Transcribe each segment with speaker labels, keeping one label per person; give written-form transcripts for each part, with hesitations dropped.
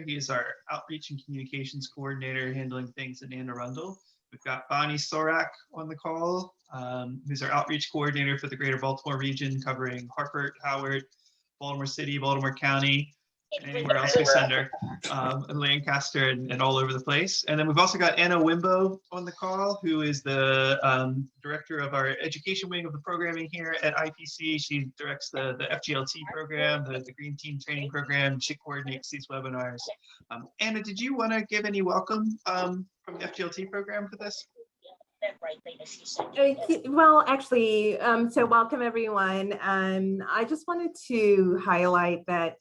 Speaker 1: He's our outreach and communications coordinator handling things in Anne Arundel. We've got Bonnie Sorak on the call, who's our outreach coordinator for the greater Baltimore region, covering Hartford, Howard, Baltimore City, Baltimore County, and anywhere else we send her, and Lancaster and all over the place. And then we've also got Anna Wimbo on the call, who is the director of our education wing of the programming here at IPC. She directs the FGLT program, the Green Team Training Program. She coordinates these webinars. Anna, did you want to give any welcome from the FGLT program for this?
Speaker 2: Well, actually, so welcome everyone. I just wanted to highlight that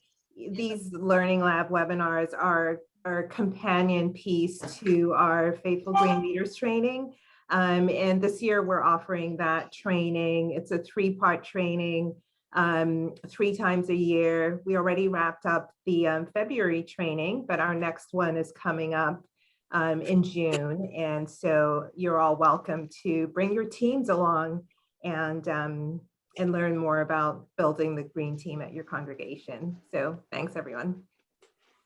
Speaker 2: these Learning Lab webinars are a companion piece to our Faithful Green Leaders training. And this year we're offering that training. It's a 3-part training, 3 times a year. We already wrapped up the February training, but our next one is coming up in June. And so you're all welcome to bring your teams along and learn more about building the green team at your congregation. So thanks, everyone.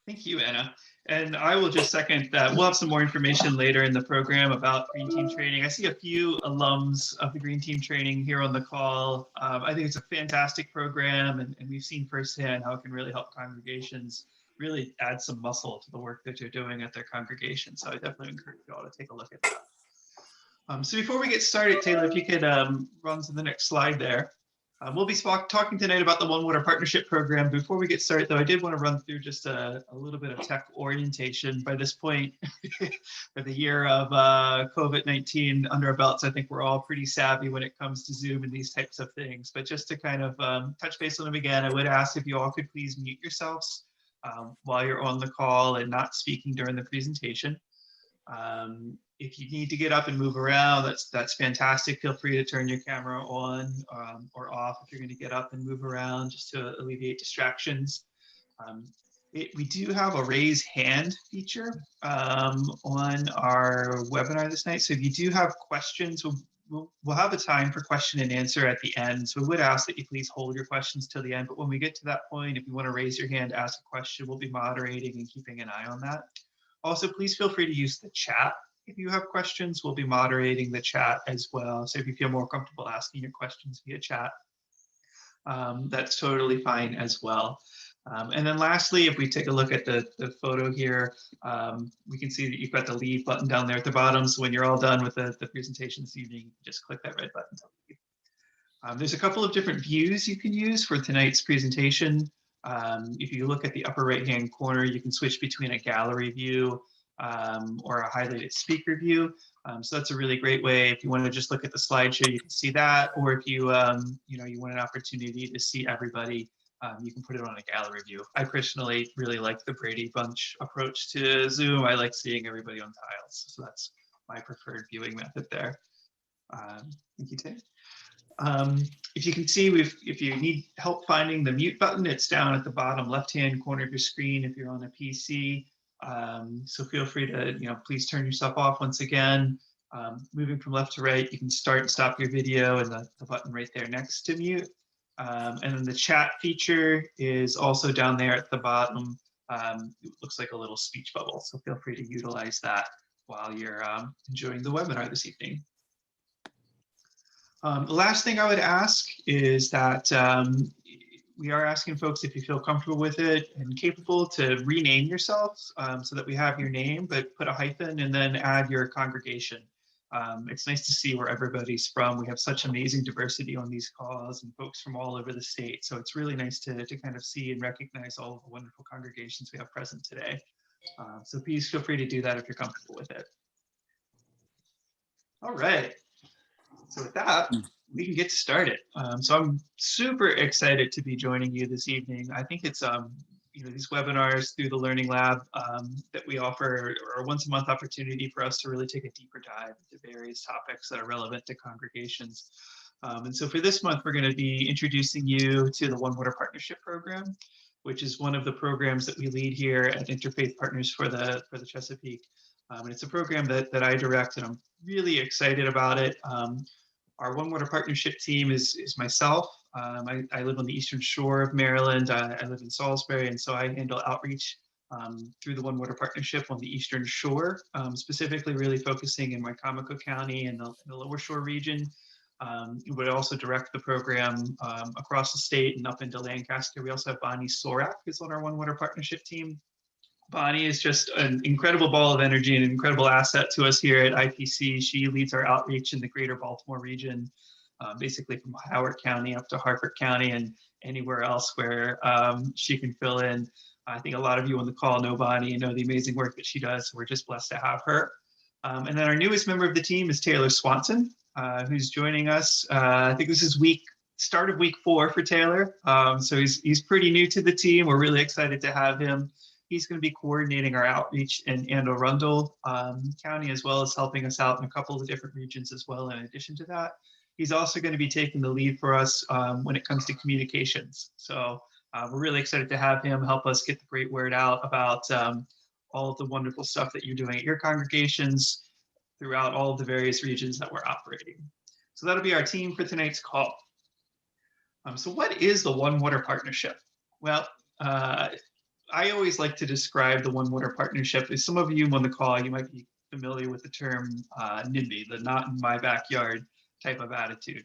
Speaker 1: Thank you, Anna. And I will just second that. We'll have some more information later in the program about Green Team training. I see a few alums of the Green Team training here on the call. I think it's a fantastic program, and we've seen firsthand how it can really help congregations really add some muscle to the work that you're doing at their congregation. So I definitely encourage you all to take a look at that. So before we get started, Taylor, if you could run to the next slide there. We'll be talking tonight about the One Water Partnership Program. Before we get started, though, I did want to run through just a little bit of tech orientation. By this point, for the year of COVID-19 under our belts, I think we're all pretty savvy when it comes to Zoom and these types of things. But just to kind of touch base on them again, I would ask if you all could please mute yourselves while you're on the call and not speaking during the presentation. If you need to get up and move around, that's fantastic. Feel free to turn your camera on or off if you're going to get up and move around, just to alleviate distractions. We do have a raise hand feature on our webinar this night. So if you do have questions, we'll have a time for question and answer at the end. So we would ask that you please hold your questions till the end. But when we get to that point, if you want to raise your hand, ask a question, we'll be moderating and keeping an eye on that. Also, please feel free to use the chat. If you have questions, we'll be moderating the chat as well. So if you feel more comfortable asking your questions via chat, that's totally fine as well. And then lastly, if we take a look at the photo here, we can see that you've got the leave button down there at the bottom. So when you're all done with the presentation this evening, just click that red button to leave. There's a couple of different views you can use for tonight's presentation. If you look at the upper right-hand corner, you can switch between a gallery view or a highlighted speaker view. So that's a really great way. If you want to just look at the slideshow, you can see that. Or if you, you want an opportunity to see everybody, you can put it on a gallery view. I personally really like the Brady Bunch approach to Zoom. I like seeing everybody on tiles. So that's my preferred viewing method there. Thank you, Tim. If you can see, if you need help finding the mute button, it's down at the bottom left-hand corner of your screen if you're on a PC. So feel free to, please turn yourself off once again. Moving from left to right, you can start and stop your video and the button right there next to mute. And then the chat feature is also down there at the bottom. It looks like a little speech bubble, so feel free to utilize that while you're enjoying the webinar this evening. The last thing I would ask is that we are asking folks, if you feel comfortable with it and capable, to rename yourselves so that we have your name, but put a hyphen and then add your congregation. It's nice to see where everybody's from. We have such amazing diversity on these calls and folks from all over the state. So it's really nice to kind of see and recognize all of the wonderful congregations we have present today. So please feel free to do that if you're comfortable with it. All right. So with that, we can get started. So I'm super excited to be joining you this evening. I think it's these webinars through the Learning Lab that we offer are a once a month opportunity for us to really take a deeper dive into various topics that are relevant to congregations. And so for this month, we're going to be introducing you to the One Water Partnership Program, which is one of the programs that we lead here at Interfaith Partners for the Chesapeake. And it's a program that I direct, and I'm really excited about it. Our One Water Partnership team is myself. I live on the Eastern Shore of Maryland. I live in Salisbury, and so I handle outreach through the One Water Partnership on the Eastern Shore, specifically really focusing in Wicomico County and the Lower Shore region. We would also direct the program across the state and up into Lancaster. We also have Bonnie Sorak, who's on our One Water Partnership team. Bonnie is just an incredible ball of energy and an incredible asset to us here at IPC. She leads our outreach in the greater Baltimore region, basically from Howard County up to Harford County and anywhere else where she can fill in. I think a lot of you on the call know Bonnie and know the amazing work that she does. So we're just blessed to have her. And then our newest member of the team is Taylor Swanson, who's joining us. I think this is start of week 4 for Taylor. So he's pretty new to the team. We're really excited to have him. He's going to be coordinating our outreach in Anne Arundel County, as well as helping us out in a couple of different regions as well. In addition to that, he's also going to be taking the lead for us when it comes to communications. So we're really excited to have him help us get the great word out about all of the wonderful stuff that you're doing at your congregations throughout all of the various regions that we're operating. So that'll be our team for tonight's call. So what is the One Water Partnership? Well, I always like to describe the One Water Partnership as some of you on the call, you might be familiar with the term NIMBY, the not in my backyard type of attitude.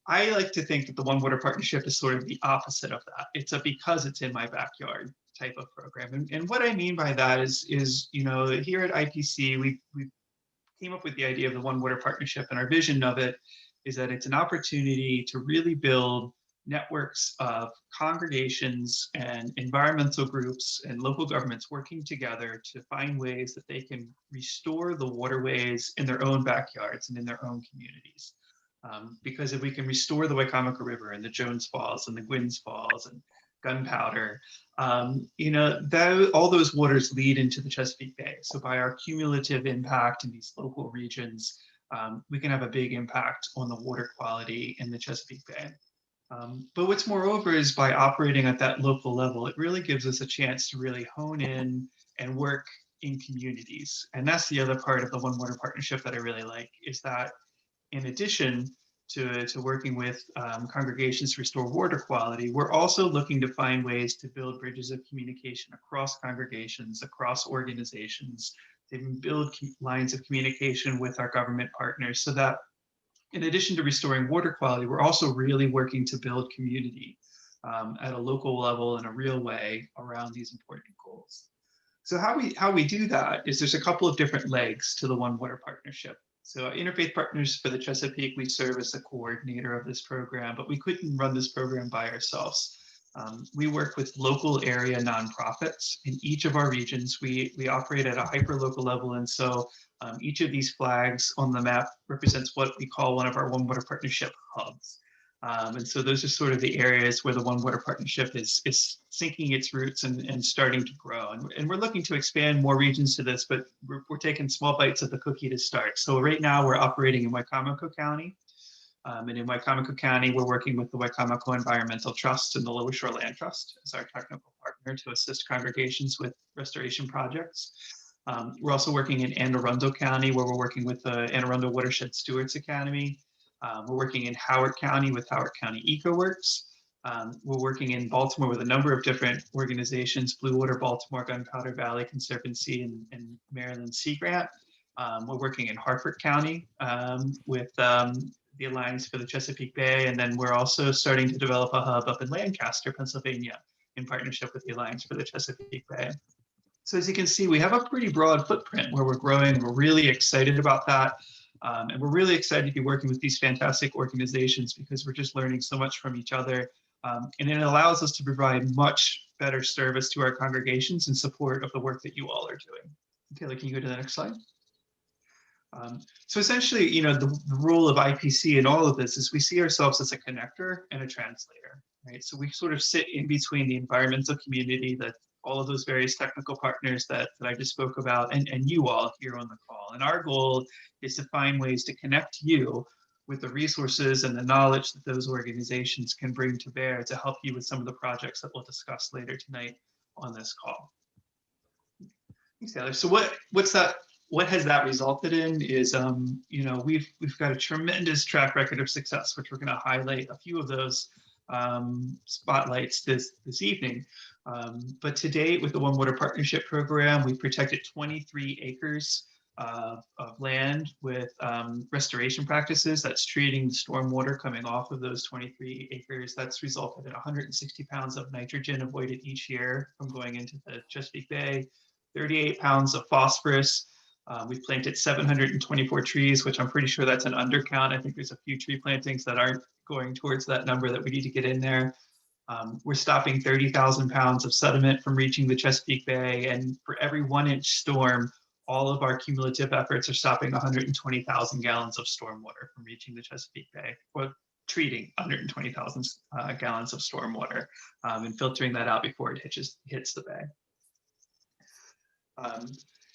Speaker 1: I like to think that the One Water Partnership is sort of the opposite of that. It's a because it's in my backyard type of program. And what I mean by that is you know, here at IPC, we came up with the idea of the One Water Partnership, and our vision of it is that it's an opportunity to really build networks of congregations and environmental groups and local governments working together to find ways that they can restore the waterways in their own backyards and in their own communities. Because if we can restore the Wicomico River and the Jones Falls and the Gwynns Falls and Gunpowder, you know, all those waters lead into the Chesapeake Bay. So by our cumulative impact in these local regions, we can have a big impact on the water quality in the Chesapeake Bay. But what's moreover is by operating at that local level, it really gives us a chance to really hone in and work in communities. And that's the other part of the One Water Partnership that I really like, is that in addition to working with congregations to restore water quality, we're also looking to find ways to build bridges of communication across congregations, across organizations, to build lines of communication with our government partners so that in addition to restoring water quality, we're also really working to build community at a local level in a real way around these important goals. So how we do that is there's a couple of different legs to the One Water Partnership. So Interfaith Partners for the Chesapeake, we serve as the coordinator of this program, but we couldn't run this program by ourselves. We work with local area nonprofits in each of our regions. We operate at a hyper-local level, and so each of these flags on the map represents what we call one of our One Water Partnership hubs. And so those are sort of the areas where the One Water Partnership is sinking its roots and starting to grow. And we're looking to expand more regions to this, but we're taking small bites of the cookie to start. So right now we're operating in Wicomico County. And in Wicomico County, we're working with the Wicomico Environmental Trust and the Lower Shore Land Trust as our technical partner to assist congregations with restoration projects. We're also working in Anne Arundel County, where we're working with the Anne Arundel Watershed Stewards Academy. We're working in Howard County with Howard County EcoWorks. We're working in Baltimore with a number of different organizations, Blue Water Baltimore, Gunpowder Valley Conservancy, and Maryland Sea Grant. We're working in Harford County with the Alliance for the Chesapeake Bay, and then we're also starting to develop a hub up in Lancaster, Pennsylvania, in partnership with the Alliance for the Chesapeake Bay. So as you can see, we have a pretty broad footprint where we're growing. We're really excited about that. And we're really excited to be working with these fantastic organizations because we're just learning so much from each other. And it allows us to provide much better service to our congregations in support of the work that you all are doing. Taylor, can you go to the next slide? So essentially, you know, the role of IPC in all of this is we see ourselves as a connector and a translator, right? So we sort of sit in between the environmental community, all of those various technical partners that I just spoke about, and you all here on the call. And our goal is to find ways to connect you with the resources and the knowledge that those organizations can bring to bear to help you with some of the projects that we'll discuss later tonight on this call. Thanks, Taylor. So what has that resulted in is, you know, we've got a tremendous track record of success, which we're going to highlight a few of those spotlights this evening. But to date, with the One Water Partnership Program, we've protected 23 acres of land with restoration practices. That's treating the stormwater coming off of those 23 acres. That's resulted in 160 pounds of nitrogen avoided each year from going into the Chesapeake Bay, 38 pounds of phosphorus. We've planted 724 trees, which I'm pretty sure that's an undercount. I think there's a few tree plantings that aren't going towards that number that we need to get in there. We're stopping 30,000 pounds of sediment from reaching the Chesapeake Bay, and for every 1-inch storm, all of our cumulative efforts are stopping 120,000 gallons of stormwater from reaching the Chesapeake Bay, or treating 120,000 gallons of stormwater and filtering that out before it hits the bay.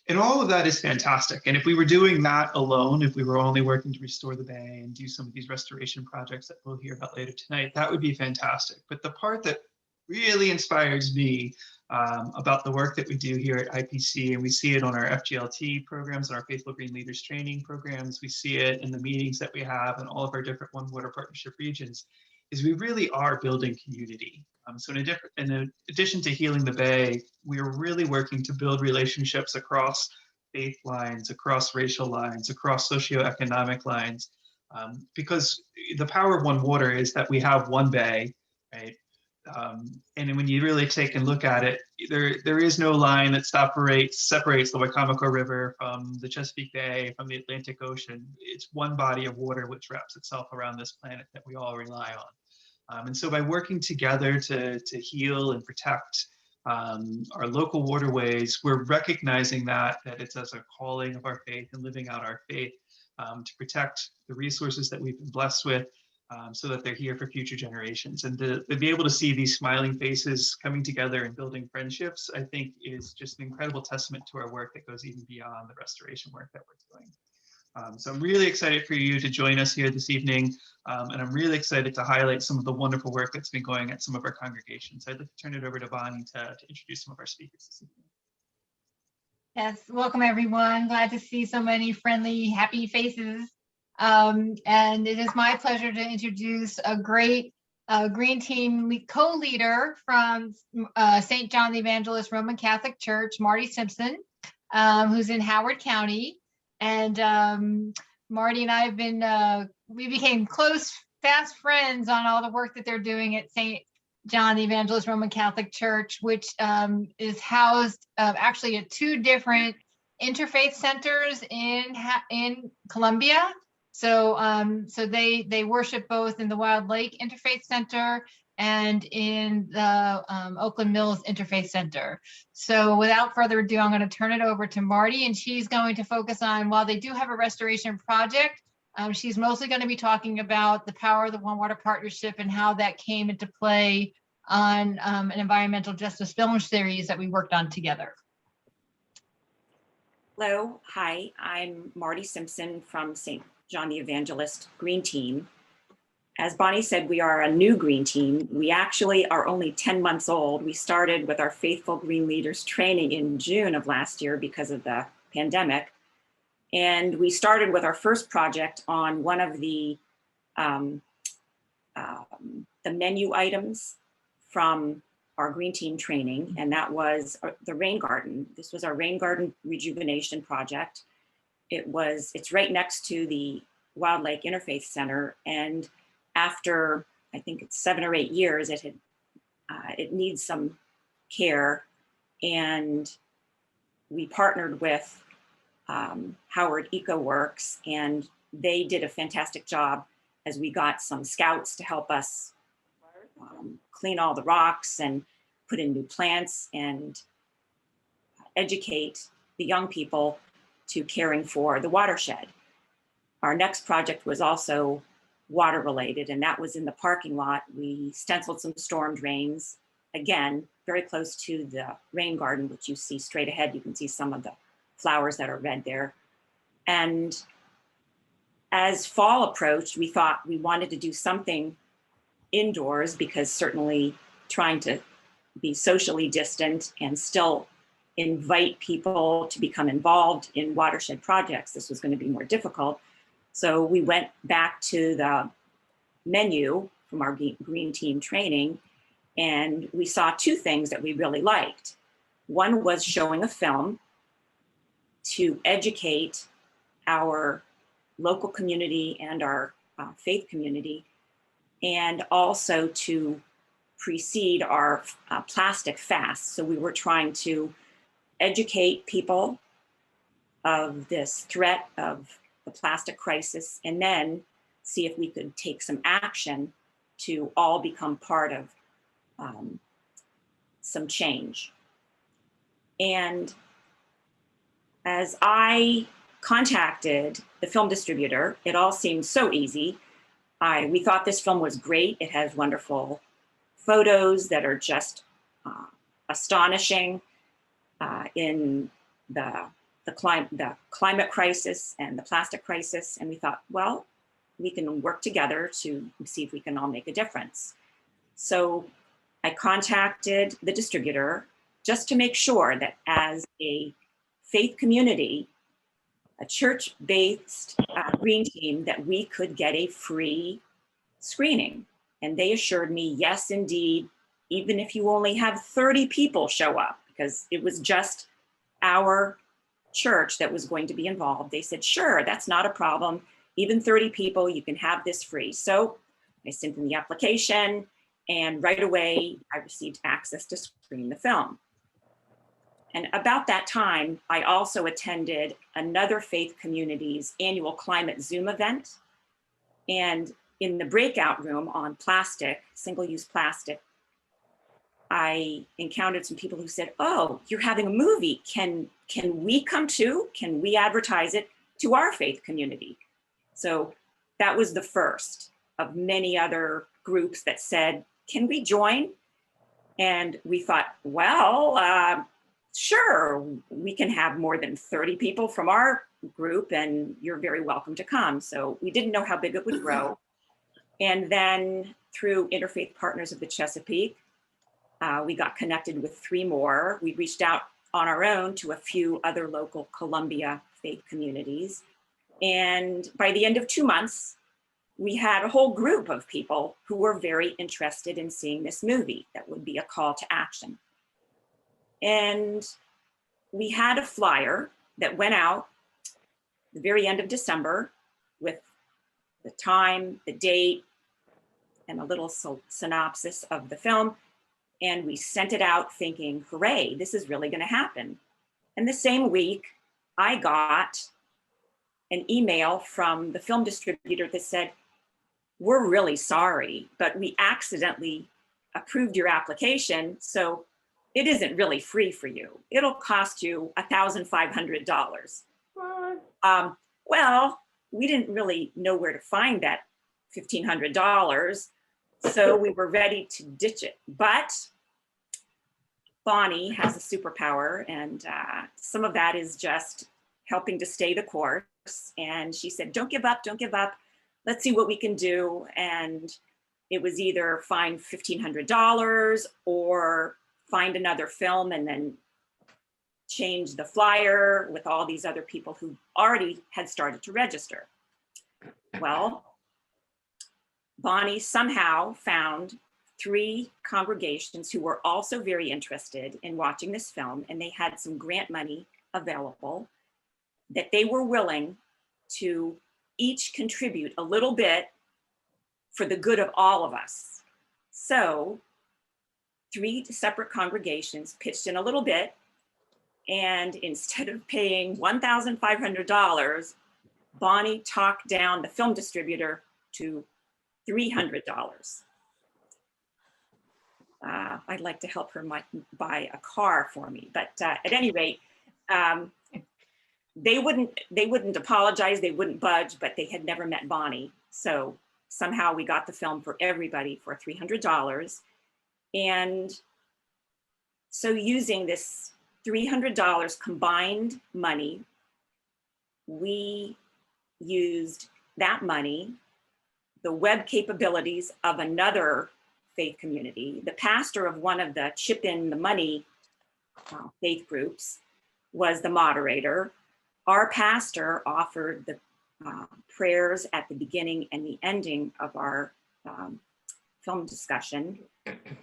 Speaker 1: And all of that is fantastic. And if we were doing that alone, if we were only working to restore the bay and do some of these restoration projects that we'll hear about later tonight, that would be fantastic. But the part that really inspires me about the work that we do here at IPC, and we see it on our FGLT programs and our Faithful Green Leaders training programs, we see it in the meetings that we have in all of our different One Water Partnership regions, is we really are building community. So in addition to healing the bay, we are really working to build relationships across faith lines, across racial lines, across socioeconomic lines, because the power of One Water is that we have one bay, right? And when you really take and look at it, there is no line that separates the Wicomico River from the Chesapeake Bay, from the Atlantic Ocean. It's one body of water which wraps itself around this planet that we all rely on. And so by working together to heal and protect our local waterways, we're recognizing that it's as a calling of our faith and living out our faith to protect the resources that we've been blessed with, so that they're here for future generations. And to be able to see these smiling faces coming together and building friendships, I think is just an incredible testament to our work that goes even beyond the restoration work that we're doing. So I'm really excited for you to join us here this evening. And I'm really excited to highlight some of the wonderful work that's been going at some of our congregations. I'd like to turn it over to Bonnie to introduce some of our speakers this evening.
Speaker 3: Yes, welcome everyone. Glad to see so many friendly, happy faces. And it is my pleasure to introduce a great Green Team co-leader from St. John the Evangelist Roman Catholic Church, Marti Simpson, who's in Howard County. And Marti and I have been, we became close, fast friends on all the work that they're doing at St. John the Evangelist Roman Catholic Church, which is housed actually at 2 different interfaith centers in Columbia. So they worship both in the Wild Lake Interfaith Center and in the Oakland Mills Interfaith Center. So without further ado, I'm going to turn it over to Marti, and she's going to focus on, while they do have a restoration project, she's mostly going to be talking about the power of the One Water Partnership and how that came into play on an environmental justice film series that we worked on together.
Speaker 4: Hello, hi, I'm Marti Simpson from St. John the Evangelist Green Team. As Bonnie said, we are a new Green Team. We actually are only 10 months old. We started with our Faithful Green Leaders training in June of last year because of the pandemic. And we started with our first project on one of the menu items from our Green Team training, and that was the rain garden. This was our rain garden rejuvenation project. It's right next to the Wild Lake Interfaith Center, and after I think it's 7 or 8 years, it needs some care, and we partnered with Howard EcoWorks, and they did a fantastic job as we got some scouts to help us clean all the rocks and put in new plants and educate the young people to caring for the watershed. Our next project was also water related, and that was in the parking lot. We stenciled some storm drains, again, very close to the rain garden, which you see straight ahead. You can see some of the flowers that are red there. And as fall approached, we thought we wanted to do something indoors, because certainly trying to be socially distant and still invite people to become involved in watershed projects, this was going to be more difficult. So we went back to the menu from our Green Team training, And we saw two things that we really liked. One was showing a film to educate our local community and our faith community, and also to precede our plastic fast. So we were trying to educate people of this threat of the plastic crisis, and then see if we could take some action to all become part of some change. And as I contacted the film distributor, it all seemed so easy. We thought this film was great. It has wonderful photos that are just astonishing in the climate crisis and the plastic crisis. And we thought, well, we can work together to see if we can all make a difference. So I contacted the distributor just to make sure that as a faith community, a church-based green team, that we could get a free screening. And they assured me, yes, indeed, even if you only have 30 people show up, because it was just our church that was going to be involved. They said, sure, that's not a problem. Even 30 people, you can have this free. So I sent in the application, and right away I received access to screen the film. And about that time, I also attended another faith community's annual climate Zoom event. And in the breakout room on plastic, single-use plastic, I encountered some people who said, oh, you're having a movie. Can we come too? Can we advertise it to our faith community? So that was the first of many other groups that said, can we join? And we thought, well, sure, we can have more than 30 people from our group, and you're very welcome to come. So we didn't know how big it would grow. And then through Interfaith Partners of the Chesapeake, we got connected with 3 more. We reached out on our own to a few other local Columbia faith communities. And by the end of 2 months, we had a whole group of people who were very interested in seeing this movie that would be a call to action. And we had a flyer that went out the very end of December with the time, the date, and a little synopsis of the film. And we sent it out thinking, hooray, this is really going to happen. And the same week, I got an email from the film distributor that said, we're really sorry, but we accidentally approved your application, so it isn't really free for you. It'll cost you $1,500. Well, we didn't really know where to find that $1,500, so we were ready to ditch it. But Bonnie has a superpower, and some of that is just helping to stay the course. And she said, don't give up, don't give up. Let's see what we can do. And it was either find $1,500 or find another film and then change the flyer with all these other people who already had started to register. Well, Bonnie somehow found 3 congregations who were also very interested in watching this film, and they had some grant money available that they were willing to each contribute a little bit for the good of all of us. So 3 separate congregations pitched in a little bit, and instead of paying $1,500, Bonnie talked down the film distributor to $300. I'd like to help her buy a car for me, but at any rate, they wouldn't apologize, they wouldn't budge, but they had never met Bonnie. So somehow we got the film for everybody for $300. And so using this $300 combined money, we used that money, the web capabilities of another faith community. The pastor of one of the chip in the money faith groups was the moderator. Our pastor offered the prayers at the beginning and the ending of our film discussion.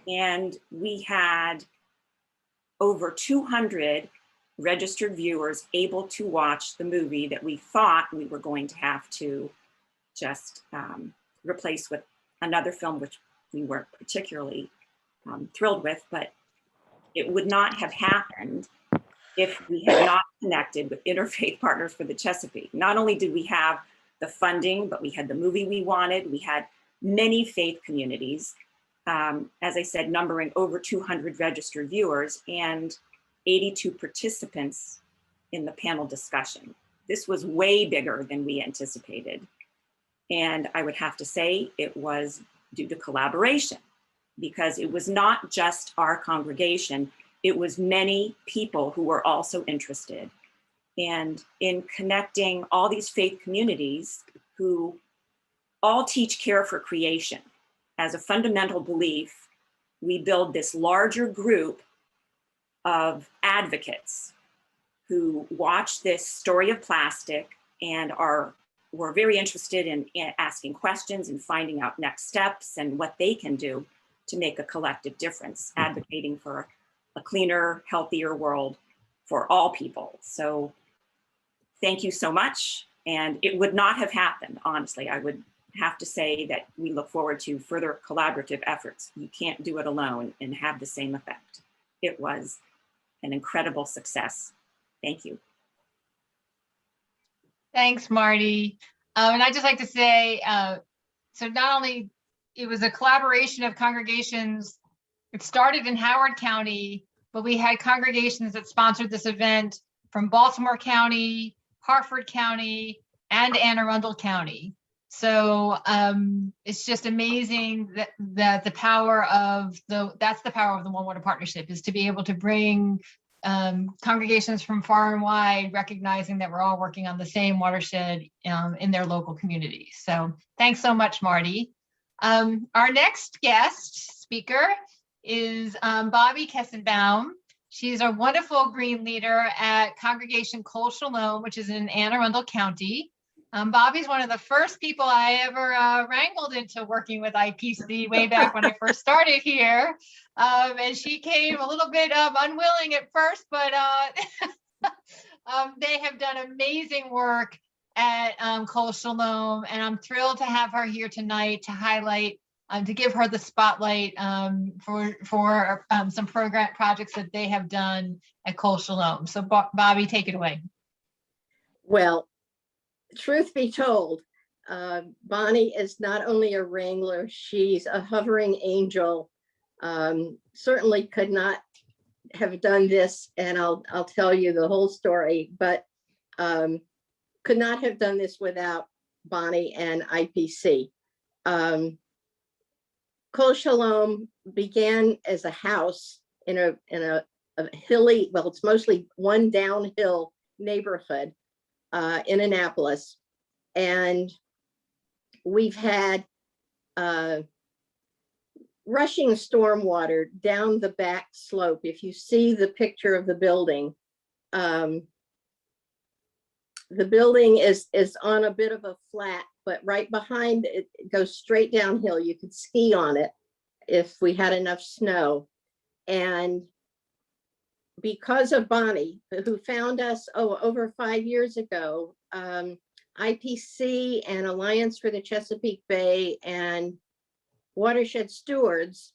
Speaker 4: And we had over 200 registered viewers able to watch the movie that we thought we were going to have to just replace with another film, which we weren't particularly thrilled with, but it would not have happened if we had not connected with Interfaith Partners for the Chesapeake. Not only did we have the funding, but we had the movie we wanted. We had many faith communities, as I said, numbering over 200 registered viewers and 82 participants in the panel discussion. This was way bigger than we anticipated. And I would have to say it was due to collaboration, because it was not just our congregation, it was many people who were also interested. And in connecting all these faith communities who all teach care for creation as a fundamental belief, we build this larger group of advocates who watch this story of plastic and were very interested in asking questions and finding out next steps and what they can do to make a collective difference, advocating for a cleaner, healthier world for all people. So thank you so much. And it would not have happened, honestly. I would have to say that we look forward to further collaborative efforts. You can't do it alone and have the same effect. It was an incredible success. Thank you.
Speaker 3: Thanks, Marty. And I'd just like to say, so not only it was a collaboration of congregations, it started in Howard County, but we had congregations that sponsored this event from Baltimore County, Harford County, and Anne Arundel County. So it's just amazing that the power of that's the power of the One Water Partnership, is to be able to bring congregations from far and wide, recognizing that we're all working on the same watershed in their local communities. So thanks so much, Marty. Our next guest speaker is Bobby Kessenbaum. She's a wonderful green leader at Congregation Kol Shalom, which is in Anne Arundel County. Bobby's one of the first people I ever wrangled into working with IPC way back when I first started here. And she came a little bit unwilling at first, but they have done amazing work at Kol Shalom. And I'm thrilled to have her here tonight to highlight, to give her the spotlight for some projects that they have done at Kol Shalom. So Bobby, take it away.
Speaker 5: Well, truth be told, Bonnie is not only a wrangler, she's a hovering angel. Certainly could not have done this, and I'll tell you the whole story, but could not have done this without Bonnie and IPC. Kol Shalom began as a house in a hilly, well, it's mostly one downhill neighborhood in Annapolis, and we've had rushing stormwater down the back slope. If you see the picture of the building is on a bit of a flat, but right behind it, it goes straight downhill. You could ski on it if we had enough snow. And because of Bonnie, who found us over 5 years ago, IPC and Alliance for the Chesapeake Bay and Watershed Stewards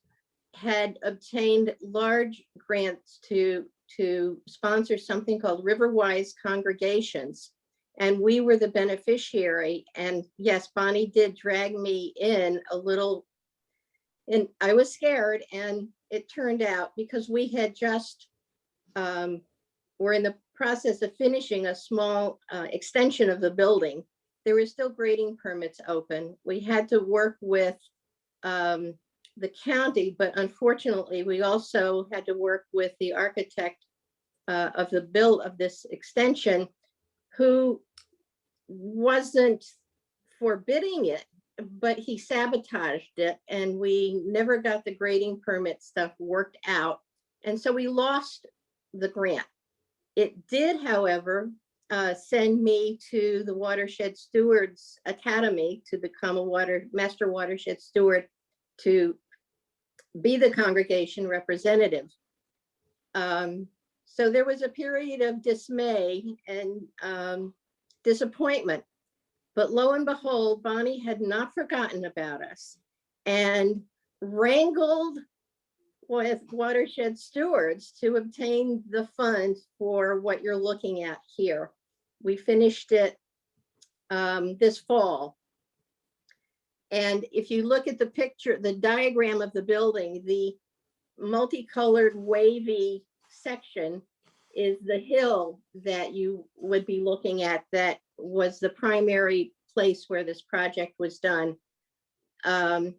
Speaker 5: had obtained large grants to sponsor something called Riverwise Congregations. And we were the beneficiary. And yes, Bonnie did drag me in a little, and I was scared. And it turned out, because we had just, we're in the process of finishing a small extension of the building. There were still grading permits open. We had to work with the county, but unfortunately, we also had to work with the architect of the build of this extension, who wasn't forbidding it, but he sabotaged it, and we never got the grading permit stuff worked out. And so we lost the grant. It did, however, send me to the Watershed Stewards Academy to become a master watershed steward, to be the congregation representative. So there was a period of dismay and disappointment, but lo and behold, Bonnie had not forgotten about us and wrangled with watershed stewards to obtain the funds for what you're looking at here. We finished it this fall. And if you look at the picture, the diagram of the building, the multicolored wavy section is the hill that you would be looking at. That was the primary place where this project was done. And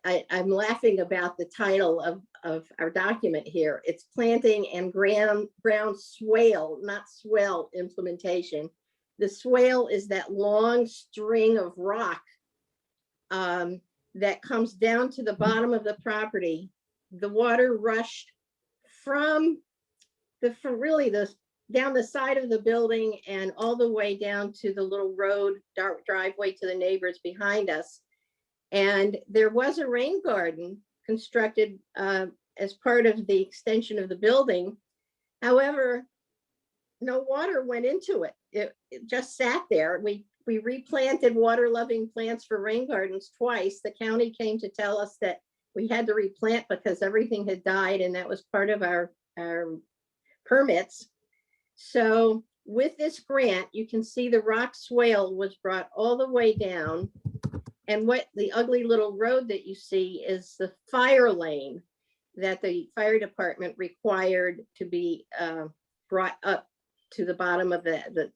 Speaker 5: I'm laughing about the title of our document here. It's Planting and Ground Swale, not Swell Implementation. The swale is that long string of rock that comes down to the bottom of the property. The water rushed from down the side of the building and all the way down to the little road, dark driveway to the neighbors behind us. And there was a rain garden constructed as part of the extension of the building. However, no water went into it. It just sat there. We replanted water-loving plants for rain gardens twice. The county came to tell us that we had to replant because everything had died, and that was part of our permits. So with this grant, you can see the rock swale was brought all the way down. And what the ugly little road that you see is the fire lane that the fire department required to be brought up to the bottom of the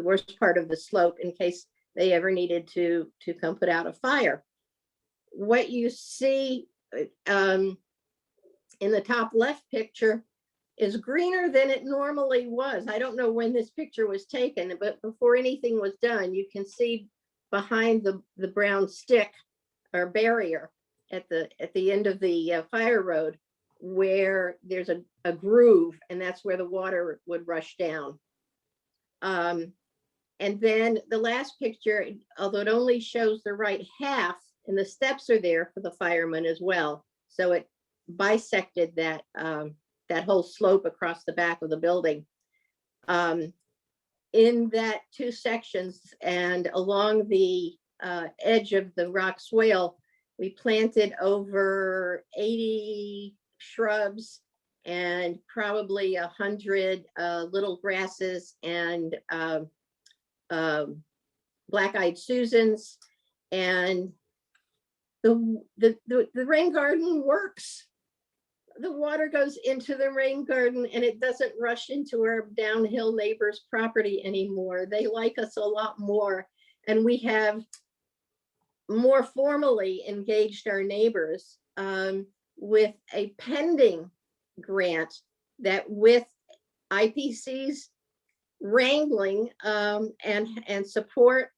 Speaker 5: worst part of the slope in case they ever needed to come put out a fire. What you see in the top left picture is greener than it normally was. I don't know when this picture was taken, but before anything was done, you can see behind the brown stick or barrier at the end of the fire road where there's a groove, and that's where the water would rush down. And then the last picture, although it only shows the right half, and the steps are there for the firemen as well. So it bisected that whole slope across the back of the building. In that two sections and along the edge of the rock swale, we planted over 80 shrubs and probably 100 little grasses and black-eyed Susans. And the rain garden works. The water goes into the rain garden and it doesn't rush into our downhill neighbors' property anymore. They like us a lot more. And we have more formally engaged our neighbors with a pending grant that, with IPC's wrangling and support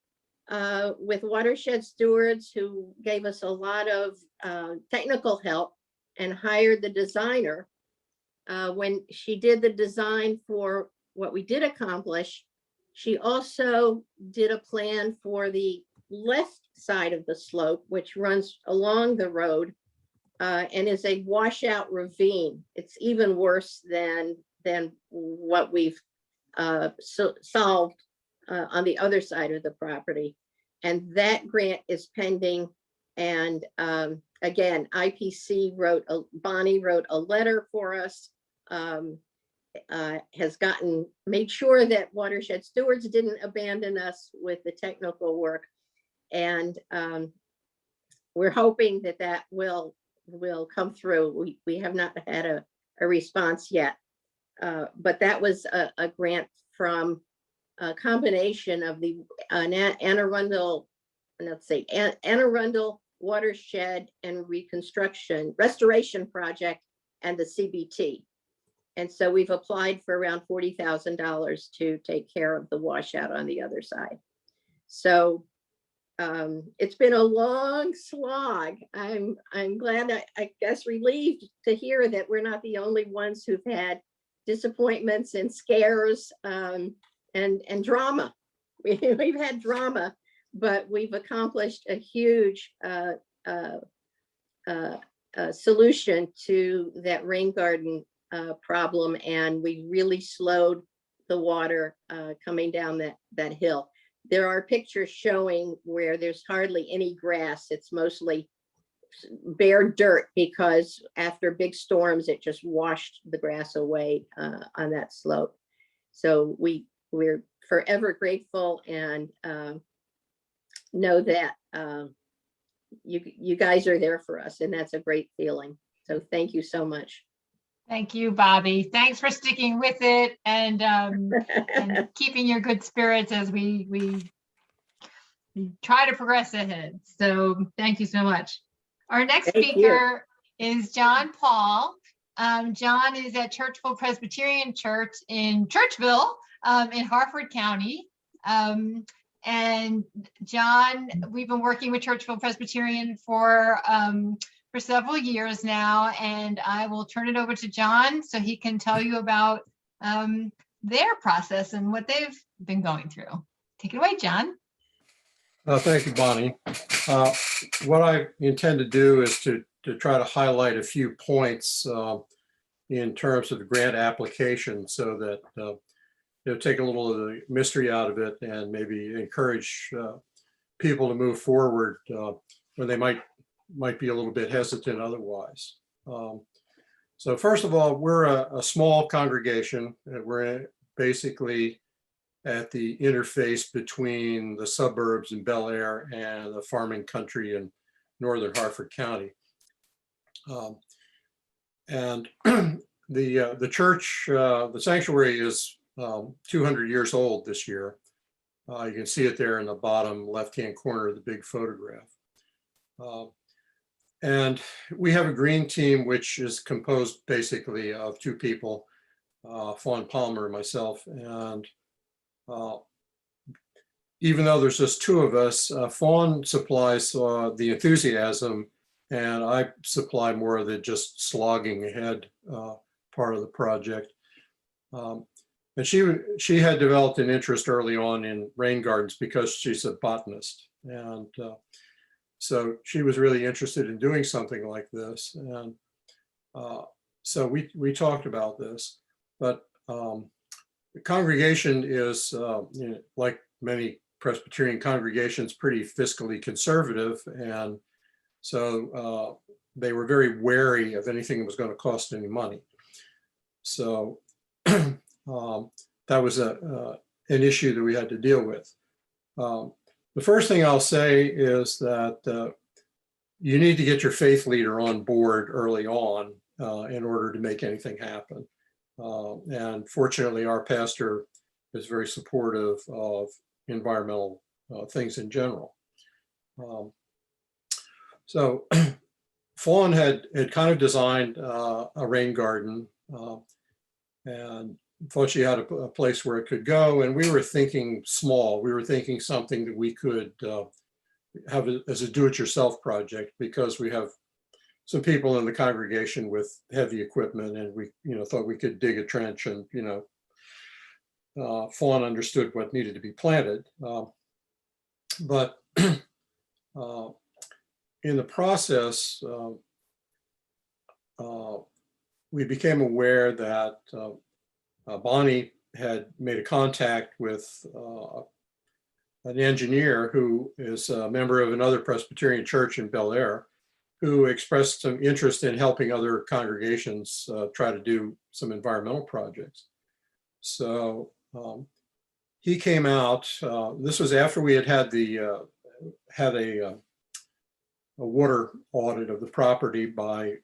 Speaker 5: with watershed stewards who gave us a lot of technical help and hired the designer. When she did the design for what we did accomplish, she also did a plan for the left side of the slope, which runs along the road and is a washout ravine. It's even worse than what we've solved on the other side of the property. And that grant is pending. And again, IPC Bonnie wrote a letter for us, has made sure that watershed stewards didn't abandon us with the technical work. And we're hoping that will come through. We have not had a response yet, but that was a grant from a combination of the Anne Arundel Watershed and Restoration Project and the CBT. And so we've applied for around $40,000 to take care of the washout on the other side. So it's been a long slog. I'm glad, I guess relieved to hear that we're not the only ones who've had disappointments and scares and drama. We've had drama, but we've accomplished a huge solution to that rain garden problem, and we really slowed the water coming down that hill. There are pictures showing where there's hardly any grass. It's mostly bare dirt because after big storms, it just washed the grass away on that slope. So we're forever grateful and know that you guys are there for us, and that's a great feeling. So thank you so much.
Speaker 3: Thank you, Bobby. Thanks for sticking with it and keeping your good spirits as we try to progress ahead. So thank you so much. Our next
Speaker 5: Thank you.
Speaker 3: speaker is John Paul. John is at Churchville Presbyterian Church in Churchville in Harford County. And John, we've been working with Churchville Presbyterian for several years now, and I will turn it over to John so he can tell you about their process and what they've been going through. Take it away, John.
Speaker 6: Thank you, Bonnie. What I intend to do is to try to highlight a few points in terms of the grant application so that take a little of the mystery out of it and maybe encourage people to move forward when they might be a little bit hesitant otherwise. So first of all, we're a small congregation. We're basically at the interface between the suburbs in Bel Air and the farming country in northern Harford County. And the church, the sanctuary is 200 years old this year. You can see it there in the bottom left-hand corner of the big photograph. And we have a green team, which is composed basically of two people, Fawn Palmer and myself. And even though there's just two of us, Fawn supplies the enthusiasm, and I supply more of the just slogging ahead part of the project. And she had developed an interest early on in rain gardens because she's a botanist. And so she was really interested in doing something like this. And so we talked about this, but the congregation is, like many Presbyterian congregations, pretty fiscally conservative. And so they were very wary of anything that was going to cost any money. So that was an issue that we had to deal with. The first thing I'll say is that you need to get your faith leader on board early on in order to make anything happen. And fortunately, our pastor is very supportive of environmental things in general. So Fawn had kind of designed a rain garden and thought she had a place where it could go. And we were thinking small. We were thinking something that we could have as a do-it-yourself project, because we have some people in the congregation with heavy equipment, and we thought we could dig a trench, and Fawn understood what needed to be planted. But in the process, we became aware that Bonnie had made a contact with an engineer who is a member of another Presbyterian church in Bel Air, who expressed some interest in helping other congregations try to do some environmental projects. So he came out. This was after we had a water audit of the property by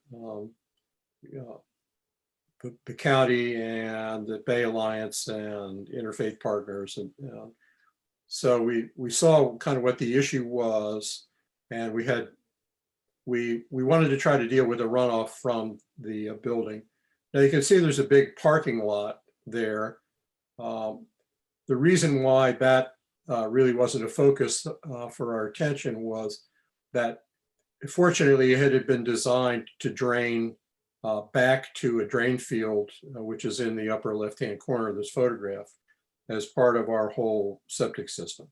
Speaker 6: the county and the Bay Alliance and Interfaith Partners, and so we saw kind of what the issue was, and we wanted to try to deal with the runoff from the building. Now you can see there's a big parking lot there. The reason why that really wasn't a focus for our attention was that fortunately it had been designed to drain back to a drain field, which is in the upper left-hand corner of this photograph, as part of our whole septic system.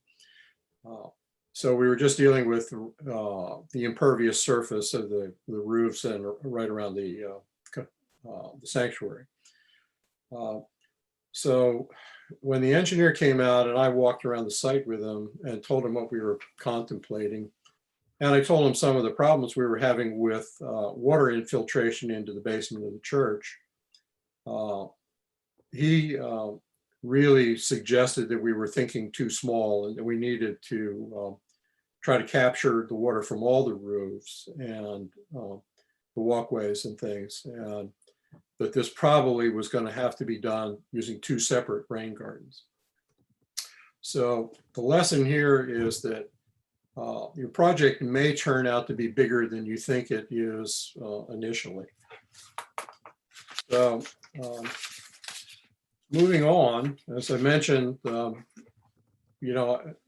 Speaker 6: So we were just dealing with the impervious surface of the roofs and right around the sanctuary. So when the engineer came out and I walked around the site with him and told him what we were contemplating, and I told him some of the problems we were having with water infiltration into the basement of the church, he really suggested that we were thinking too small and that we needed to try to capture the water from all the roofs and the walkways and things, and that this probably was going to have to be done using 2 separate rain gardens. So the lesson here is that your project may turn out to be bigger than you think it is initially. So moving on, as I mentioned,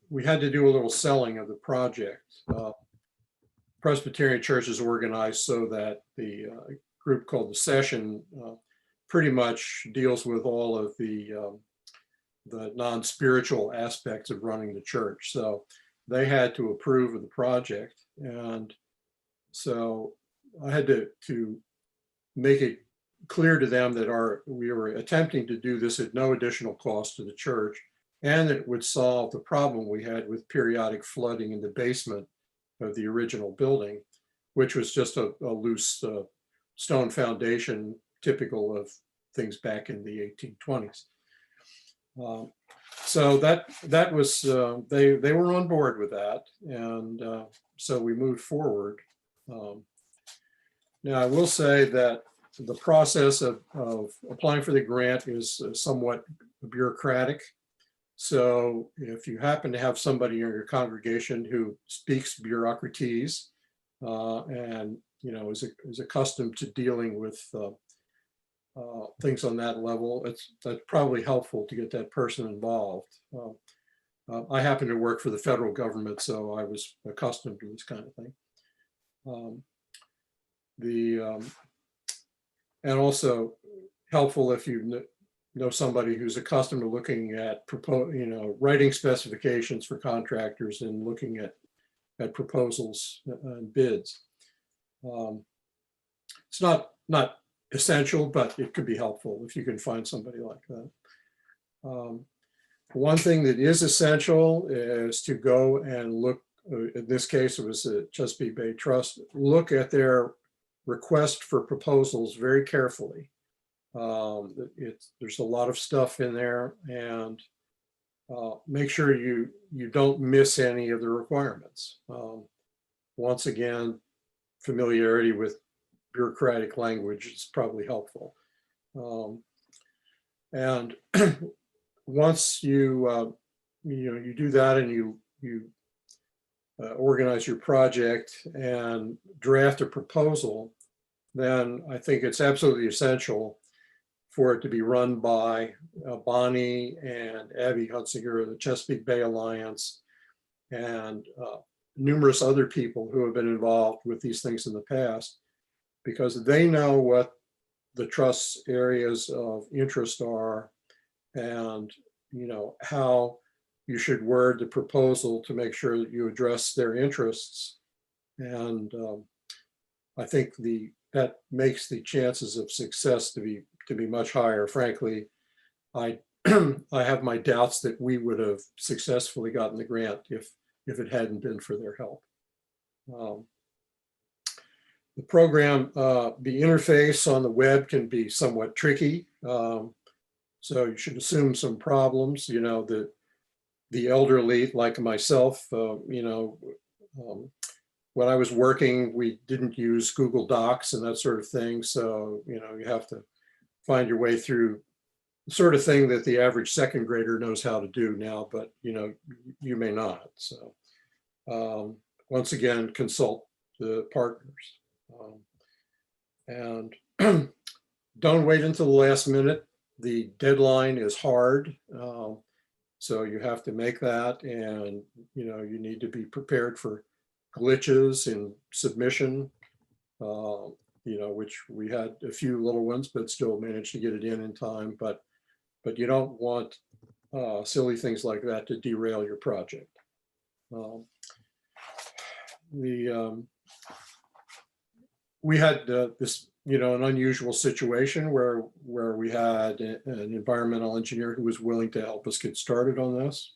Speaker 6: we had to do a little selling of the project. Presbyterian Church is organized so that the group called the Session pretty much deals with all of the non-spiritual aspects of running the church. So they had to approve of the project. And so I had to make it clear to them that we were attempting to do this at no additional cost to the church, and that it would solve the problem we had with periodic flooding in the basement of the original building, which was just a loose stone foundation, typical of things back in the 1820s. So that was, they were on board with that. And so we moved forward. Now I will say that the process of applying for the grant is somewhat bureaucratic. So if you happen to have somebody in your congregation who speaks bureaucratese and is accustomed to dealing with things on that level, that's probably helpful to get that person involved. I happen to work for the federal government, so I was accustomed to this kind of thing. And also helpful if you know somebody who's accustomed to looking at writing specifications for contractors and looking at proposals and bids. It's not essential, but it could be helpful if you can find somebody like that. One thing that is essential is to go and look, in this case, it was the Chesapeake Bay Trust, look at their request for proposals very carefully. There's a lot of stuff in there, and make sure you don't miss any of the requirements. Once again, familiarity with bureaucratic language is probably helpful. And once you do that and you organize your project and draft a proposal, then I think it's absolutely essential for it to be run by Bonnie and Abby Hunsinger of the Chesapeake Bay Alliance and numerous other people who have been involved with these things in the past, because they know what the trust's areas of interest are and how you should word the proposal to make sure that you address their interests. And I think that makes the chances of success to be much higher. Frankly, I have my doubts that we would have successfully gotten the grant if it hadn't been for their help. The program, the interface on the web can be somewhat tricky. So you should assume some problems, the elderly like myself, when I was working, we didn't use Google Docs and that sort of thing. So, you have to find your way through the sort of thing that the average second grader knows how to do now, but, you may not. So once again, consult the partners. And don't wait until the last minute. The deadline is hard. So you have to make that, and, you need to be prepared for glitches in submission, which we had a few little ones, but still managed to get it in time. But you don't want silly things like that to derail your project. We had this, an unusual situation where we had an environmental engineer who was willing to help us get started on this.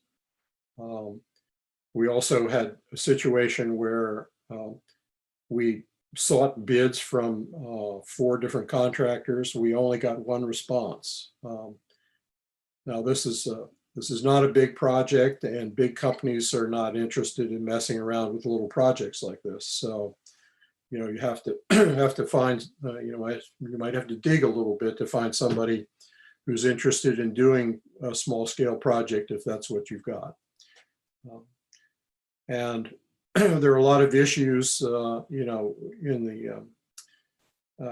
Speaker 6: We also had a situation where we sought bids from 4 different contractors. We only got 1 response. Now this is not a big project, and big companies are not interested in messing around with little projects like this. So, you have to have to find, you might have to dig a little bit to find somebody who's interested in doing a small scale project if that's what you've got. And there are a lot of issues, in the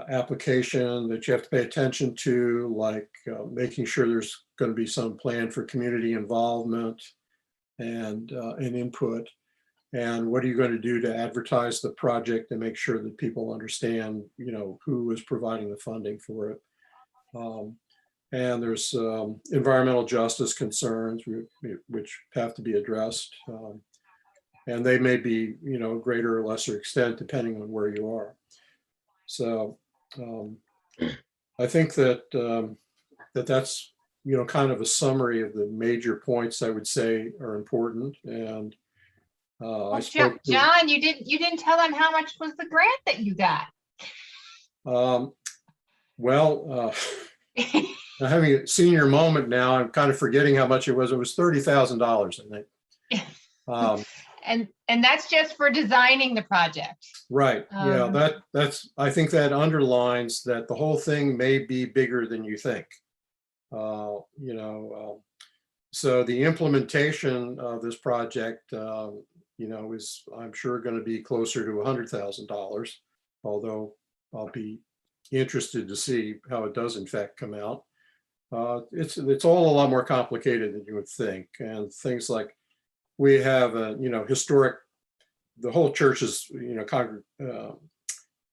Speaker 6: application that you have to pay attention to, like making sure there's going to be some plan for community involvement and input. And what are you going to do to advertise the project and make sure that people understand, who is providing the funding for it. And there's environmental justice concerns which have to be addressed. And they may be, greater or lesser extent, depending on where you are. So I think that that's, kind of a summary of the major points I would say are important. And I spoke to,
Speaker 3: John, you didn't tell them how much was the grant that you got.
Speaker 6: Having a senior moment now, I'm kind of forgetting how much it was. It was $30,000, I think.
Speaker 3: And that's just for designing the project.
Speaker 6: Right. Yeah, I think that underlines that the whole thing may be bigger than you think. So the implementation of this project, is, I'm sure, going to be closer to $100,000, although I'll be interested to see how it does in fact come out. It's all a lot more complicated than you would think, and things like we have a historic. The whole church is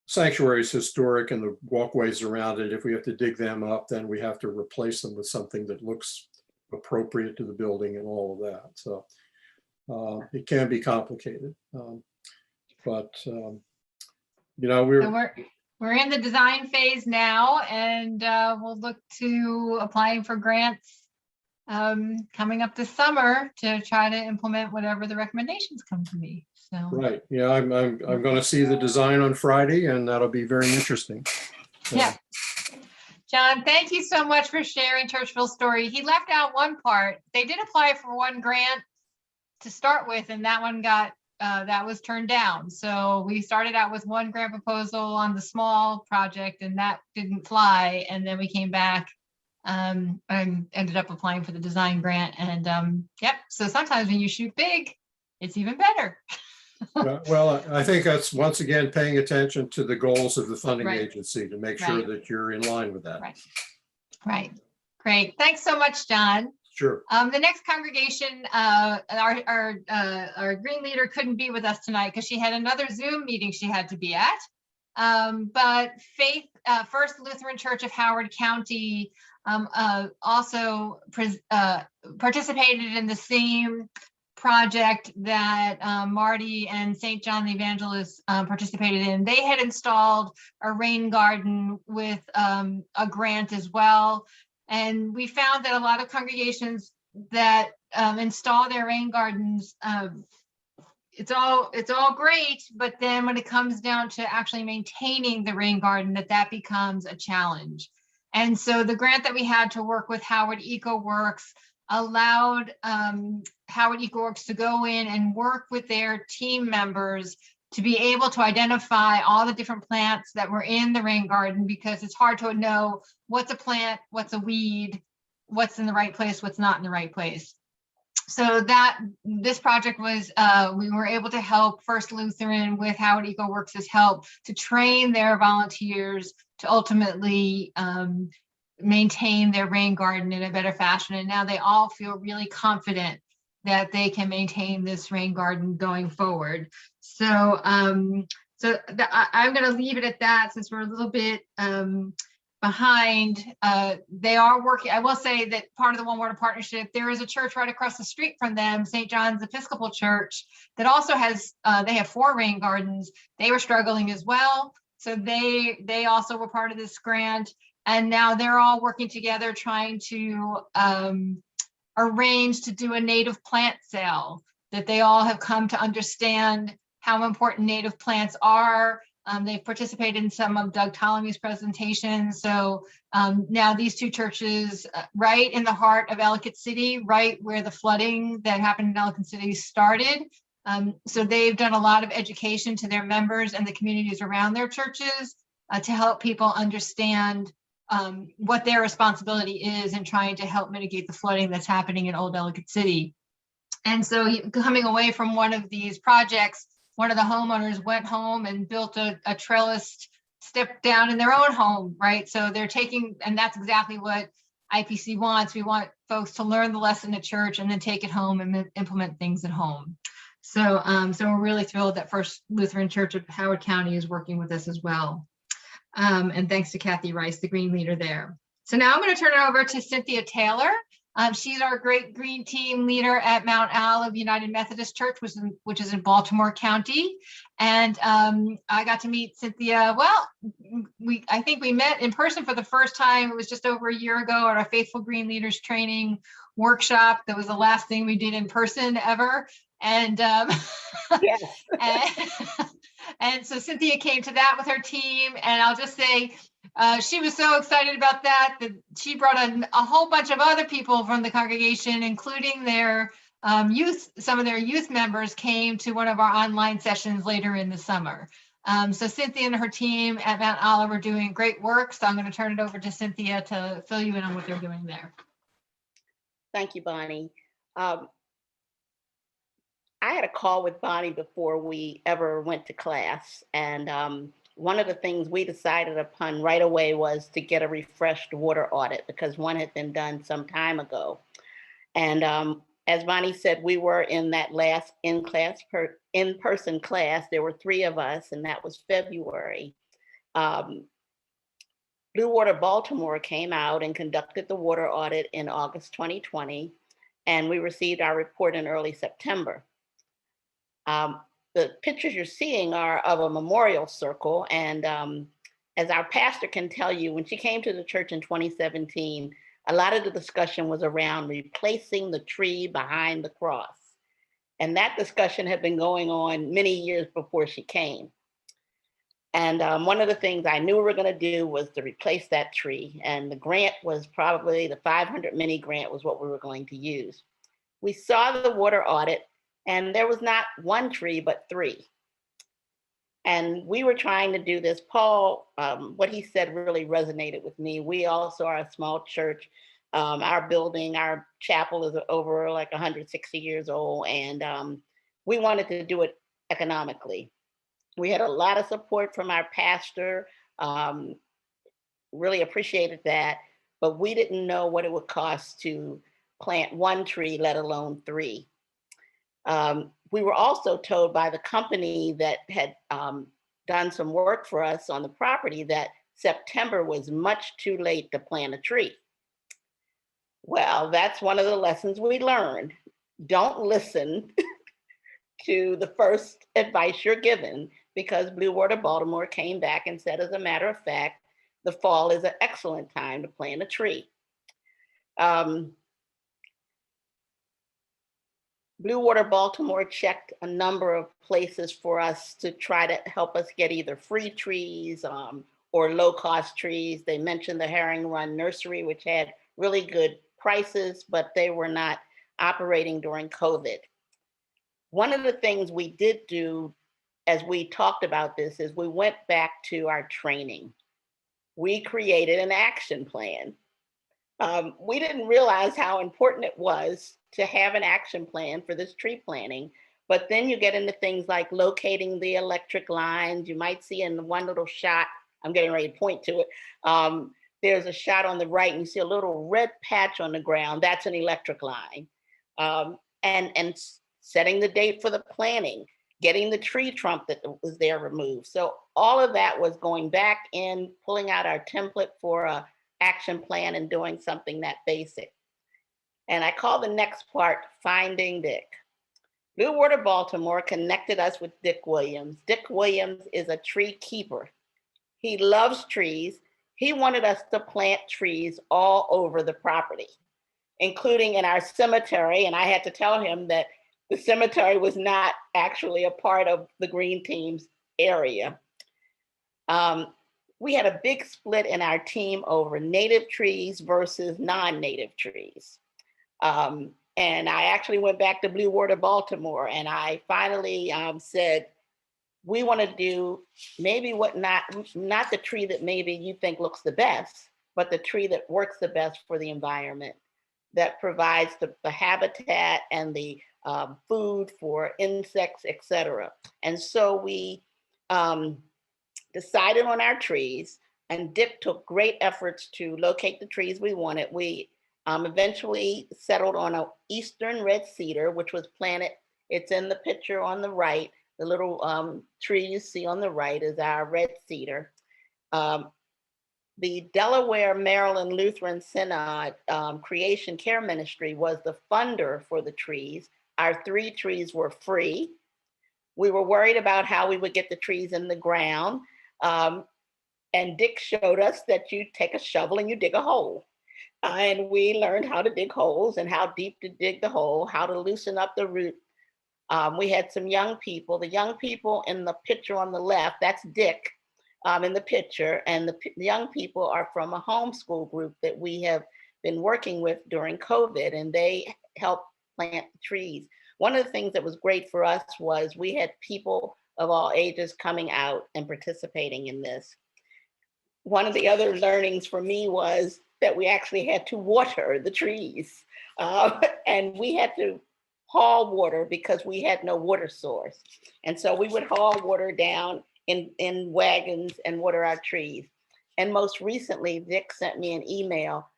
Speaker 6: sanctuary is historic, and the walkways around it. If we have to dig them up, then we have to replace them with something that looks appropriate to the building and all of that. So it can be complicated, but
Speaker 3: we're in the design phase now, and we'll look to applying for grants coming up this summer to try to implement whatever the recommendations come to me. So
Speaker 6: right, yeah, I'm going to see the design on Friday, and that'll be very interesting. So.
Speaker 3: Yeah, John, thank you so much for sharing Churchville's story. He left out one part. They did apply for 1 grant to start with, and that one got that was turned down. So we started out with 1 grant proposal on the small project, and that didn't fly. And then we came back and ended up applying for the design grant. And yep, so sometimes when you shoot big, it's even better.
Speaker 6: Well, I think that's once again paying attention to the goals of the funding
Speaker 3: Right.
Speaker 6: agency to make sure that you're in line with that.
Speaker 3: Right. Great. Thanks so much, John.
Speaker 6: Sure.
Speaker 3: The next congregation, our green leader couldn't be with us tonight because she had another Zoom meeting she had to be at. But Faith, First Lutheran Church of Howard County, also participated in the same project that Marti and St. John the Evangelist participated in. They had installed a rain garden with a grant as well. And we found that a lot of congregations that install their rain gardens, it's all great, but then when it comes down to actually maintaining the rain garden, that becomes a challenge. And so the grant that we had to work with Howard EcoWorks allowed Howard EcoWorks to go in and work with their team members to be able to identify all the different plants that were in the rain garden, because it's hard to know what's a plant, what's a weed, what's in the right place, what's not in the right place. So that this project was, we were able to help First Lutheran with Howard EcoWorks' help to train their volunteers to ultimately maintain their rain garden in a better fashion. And now they all feel really confident that they can maintain this rain garden going forward. So I'm going to leave it at that, since we're a little bit behind. They are working. I will say that part of the One Water Partnership, there is a church right across the street from them, St. John's Episcopal Church, that also has, they have 4 rain gardens. They were struggling as well. So they also were part of this grant. And now they're all working together trying to arrange to do a native plant sale, that they all have come to understand how important native plants are. They've participated in some of Doug Ptolemy's presentations. So now these 2 churches right in the heart of Ellicott City, right where the flooding that happened in Ellicott City started. So they've done a lot of education to their members and the communities around their churches to help people understand what their responsibility is in trying to help mitigate the flooding that's happening in Old Ellicott City. And so coming away from one of these projects, one of the homeowners went home and built a trellised step down in their own home, right? So they're taking, and that's exactly what IPC wants. We want folks to learn the lesson at church and then take it home and implement things at home. So, so we're really thrilled that First Lutheran Church of Howard County is working with us as well. And thanks to Kathy Rice, the green leader there. So now I'm going to turn it over to Cynthia Taylor. She's our great green team leader at Mount Olive United Methodist Church, which is in Baltimore County. And I got to meet Cynthia. Well, I think we met in person for the first time. It was just over a year ago at our Faithful Green Leaders Training workshop. That was the last thing we did in person ever. And
Speaker 5: Yes.
Speaker 3: and so Cynthia came to that with her team. And I'll just say, she was so excited about that she brought a whole bunch of other people from the congregation, including their youth. Some of their youth members came to one of our online sessions later in the summer. So Cynthia and her team at Mount Olive are doing great work. So I'm going to turn it over to Cynthia to fill you in on what they're doing there.
Speaker 7: Thank you, Bonnie. I had a call with Bonnie before we ever went to class, and one of the things we decided upon right away was to get a refreshed water audit because one had been done some time ago. And as Bonnie said, we were in that last in-person class. There were 3 of us, and that was February. Blue Water Baltimore came out and conducted the water audit in August 2020, and we received our report in early September. The pictures you're seeing are of a memorial circle. And as our pastor can tell you, when she came to the church in 2017, a lot of the discussion was around replacing the tree behind the cross. And that discussion had been going on many years before she came. And one of the things I knew we were going to do was to replace that tree. And the grant was probably the 500 mini grant was what we were going to use. We saw the water audit. And there was not 1 tree, but 3. And we were trying to do this. Paul, what he said really resonated with me. We also are a small church. Our building, our chapel is over like 160 years old. And we wanted to do it economically. We had a lot of support from our pastor. Really appreciated that. But we didn't know what it would cost to plant 1 tree, let alone 3. We were also told by the company that had done some work for us on the property that September was much too late to plant a tree. Well, that's one of the lessons we learned. Don't listen to the first advice you're given, because Blue Water Baltimore came back and said, as a matter of fact, the fall is an excellent time to plant a tree. Blue Water Baltimore checked a number of places for us to try to help us get either free trees or low-cost trees. They mentioned the Herring Run Nursery, which had really good prices, but they were not operating during COVID. One of the things we did do as we talked about this is we went back to our training. We created an action plan. We didn't realize how important it was to have an action plan for this tree planting, but then you get into things like locating the electric lines. You might see in the one little shot, I'm getting ready to point to it. There's a shot on the right and you see a little red patch on the ground. That's an electric line. And setting the date for the planting. getting the tree trunk that was there removed. So all of that was going back in, pulling out our template for a action plan and doing something that basic. And I call the next part Finding Dick. Blue Water Baltimore connected us with Dick Williams. Dick Williams is a tree keeper. He loves trees. He wanted us to plant trees all over the property, including in our cemetery. And I had to tell him that the cemetery was not actually a part of the Green Team's area. We had a big split in our team over native trees versus non-native trees. And I actually went back to Blue Water Baltimore, and I finally said, we want to do maybe not the tree that maybe you think looks the best, but the tree that works the best for the environment, that provides the habitat and the food for insects, etc. And so we decided on our trees, and Dick took great efforts to locate the trees we wanted. We eventually settled on an eastern red cedar, which was planted. It's in the picture on the right. The little tree you see on the right is our red cedar. The Delaware Maryland Lutheran Synod Creation Care Ministry was the funder for the trees. Our 3 trees were free. We were worried about how we would get the trees in the ground. And Dick showed us that you take a shovel and you dig a hole. And we learned how to dig holes and how deep to dig the hole, how to loosen up the root. We had some young people. The young people in the picture on the left, that's Dick in the picture. And the young people are from a homeschool group that we have been working with during COVID, and they helped plant the trees. One of the things that was great for us was we had people of all ages coming out and participating in this. One of the other learnings for me was that we actually had to water the trees. And we had to haul water because we had no water source. And so we would haul water down in wagons and water our trees. And most recently, Dick sent me an email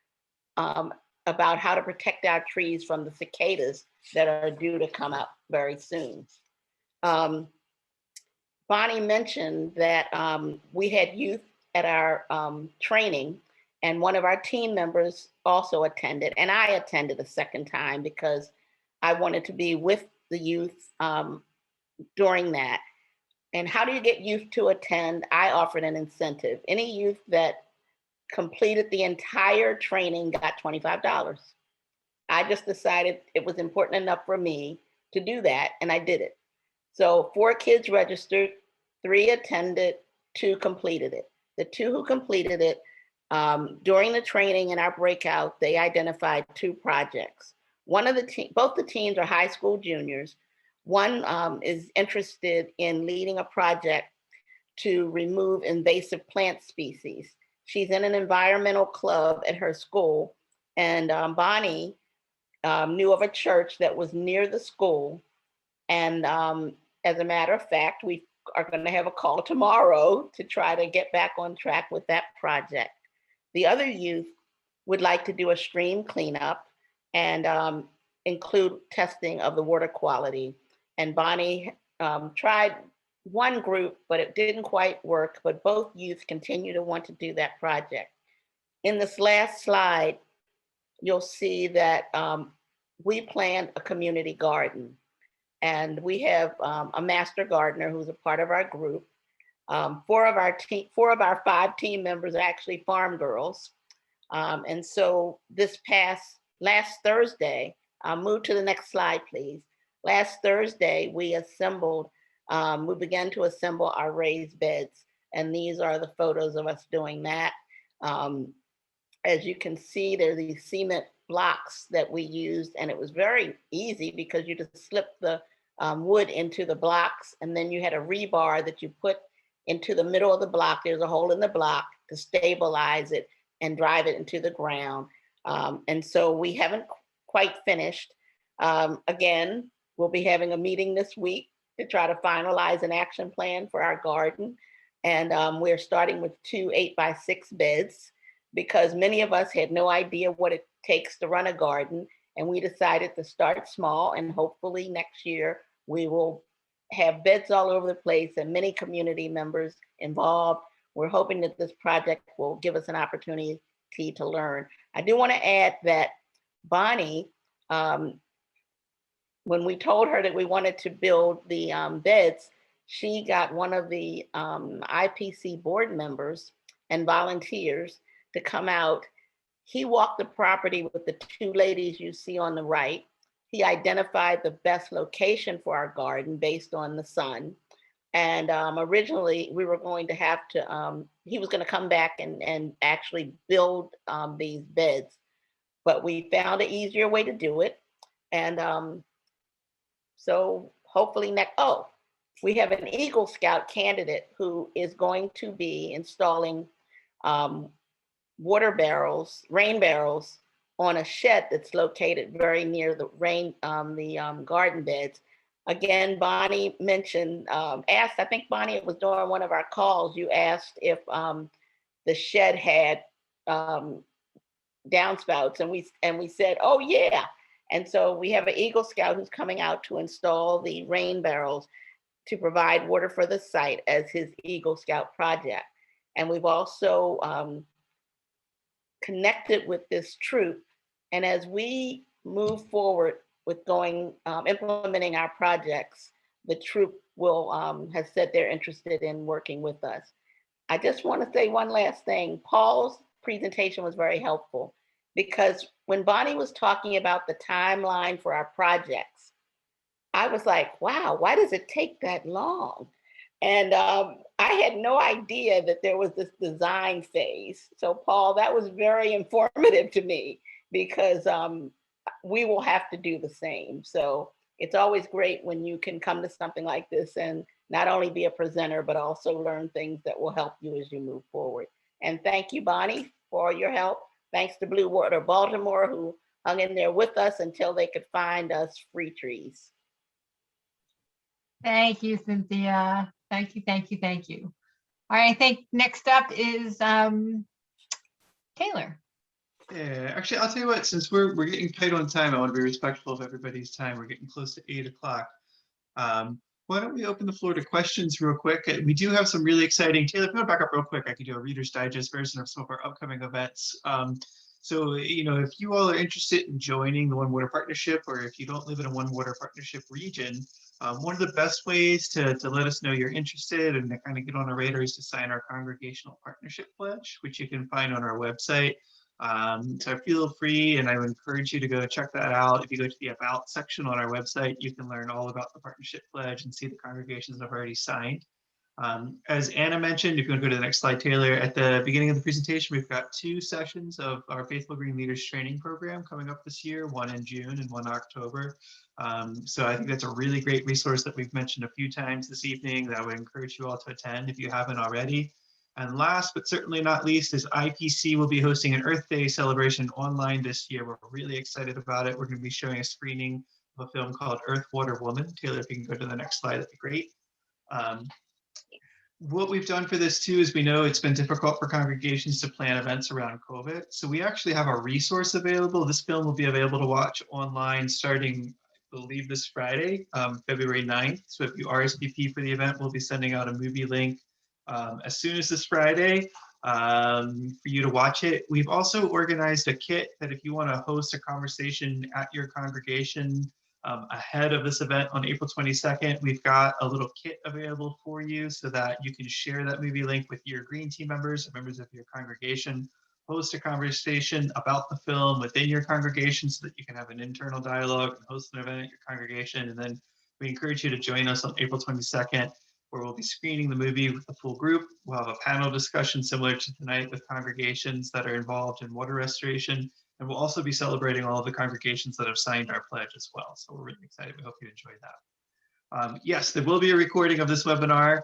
Speaker 7: about how to protect our trees from the cicadas that are due to come out very soon. Bonnie mentioned that we had youth at our training, and one of our team members also attended, and I attended a second time because I wanted to be with the youth during that. And how do you get youth to attend? I offered an incentive. Any youth that completed the entire training got $25. I just decided it was important enough for me to do that, and I did it. So 4 kids registered, 3 attended, 2 completed it. The 2 who completed it, during the training and our breakout, they identified 2 projects. Both the teams are high school juniors. One is interested in leading a project to remove invasive plant species. She's in an environmental club at her school, and Bonnie knew of a church that was near the school. And as a matter of fact, we are going to have a call tomorrow to try to get back on track with that project. The other youth would like to do a stream cleanup and include testing of the water quality. And Bonnie tried one group, but it didn't quite work, but both youth continue to want to do that project. In this last slide, you'll see that we planned a community garden, and we have a master gardener who's a part of our group. 4 of our 5 team members are actually farm girls. And so last Thursday, move to the next slide, please. Last Thursday, we began to assemble our raised beds. And these are the photos of us doing that. As you can see, there are these cement blocks that we used, and it was very easy because you just slip the wood into the blocks, and then you had a rebar that you put into the middle of the block. There's a hole in the block to stabilize it and drive it into the ground. And so we haven't quite finished. Again, we'll be having a meeting this week to try to finalize an action plan for our garden. And we're starting with 2 8x6 beds because many of us had no idea what it takes to run a garden. And we decided to start small, and hopefully next year we will have beds all over the place and many community members involved. We're hoping that this project will give us an opportunity to learn. I do want to add that Bonnie, when we told her that we wanted to build the beds, she got one of the IPC board members and volunteers to come out. He walked the property with the two ladies you see on the right. He identified the best location for our garden based on the sun. And originally we were going to have to, he was going to come back and actually build these beds, but we found an easier way to do it. And so hopefully we have an Eagle Scout candidate who is going to be installing water barrels, rain barrels on a shed that's located very near the garden beds. Again, Bonnie mentioned, asked, I think Bonnie, it was during one of our calls, you asked if the shed had downspouts, and we said, oh yeah. And so we have an Eagle Scout who's coming out to install the rain barrels to provide water for the site as his Eagle Scout project. And we've also connected with this troop. And as we move forward with implementing our projects, the troop has said they're interested in working with us. I just want to say one last thing. Paul's presentation was very helpful, because when Bonnie was talking about the timeline for our projects, I was like, wow, why does it take that long? And I had no idea that there was this design phase. So Paul, that was very informative to me, because we will have to do the same. So it's always great when you can come to something like this and not only be a presenter, but also learn things that will help you as you move forward. And thank you, Bonnie, for your help. Thanks to Blue Water Baltimore, who hung in there with us until they could find us free trees.
Speaker 3: Thank you, Cynthia. Thank you, thank you, thank you. All right, I think next up is Taylor.
Speaker 1: Yeah, actually, I'll tell you what, since we're getting tight on time, I want to be respectful of everybody's time. We're getting close to 8 o'clock. Why don't we open the floor to questions real quick? We do have some really exciting, Taylor, if you want to back up real quick, I could do a Reader's Digest version of some of our upcoming events. So, if you all are interested in joining the One Water Partnership, or if you don't live in a One Water Partnership region, one of the best ways to let us know you're interested and to kind of get on our radar is to sign our Congregational Partnership Pledge, which you can find on our website. So feel free, and I would encourage you to go check that out. If you go to the About section on our website, you can learn all about the Partnership Pledge and see the congregations that have already signed. As Anna mentioned, if you want to go to the next slide, Taylor, at the beginning of the presentation, we've got 2 sessions of our Faithful Green Leaders Training Program coming up this year, one in June and one in October. So I think that's a really great resource that we've mentioned a few times this evening that I would encourage you all to attend if you haven't already. And last but certainly not least is IPC will be hosting an Earth Day celebration online this year. We're really excited about it. We're going to be showing a screening of a film called Earth, Water, Woman. Taylor, if you can go to the next slide, that'd be great. What we've done for this too is we know it's been difficult for congregations to plan events around COVID. So we actually have a resource available. This film will be available to watch online starting, I believe, this Friday, February 9th. So if you RSVP for the event, we'll be sending out a movie link as soon as this Friday for you to watch it. We've also organized a kit that if you want to host a conversation at your congregation ahead of this event on April 22nd, we've got a little kit available for you so that you can share that movie link with your Green Team members or members of your congregation, host a conversation about the film within your congregation so that you can have an internal dialogue and host an event at your congregation. And then we encourage you to join us on April 22nd, where we'll be screening the movie with the full group. We'll have a panel discussion similar to tonight with congregations that are involved in water restoration. And we'll also be celebrating all of the congregations that have signed our pledge as well. So we're really excited. We hope you enjoy that. Yes, there will be a recording of this webinar.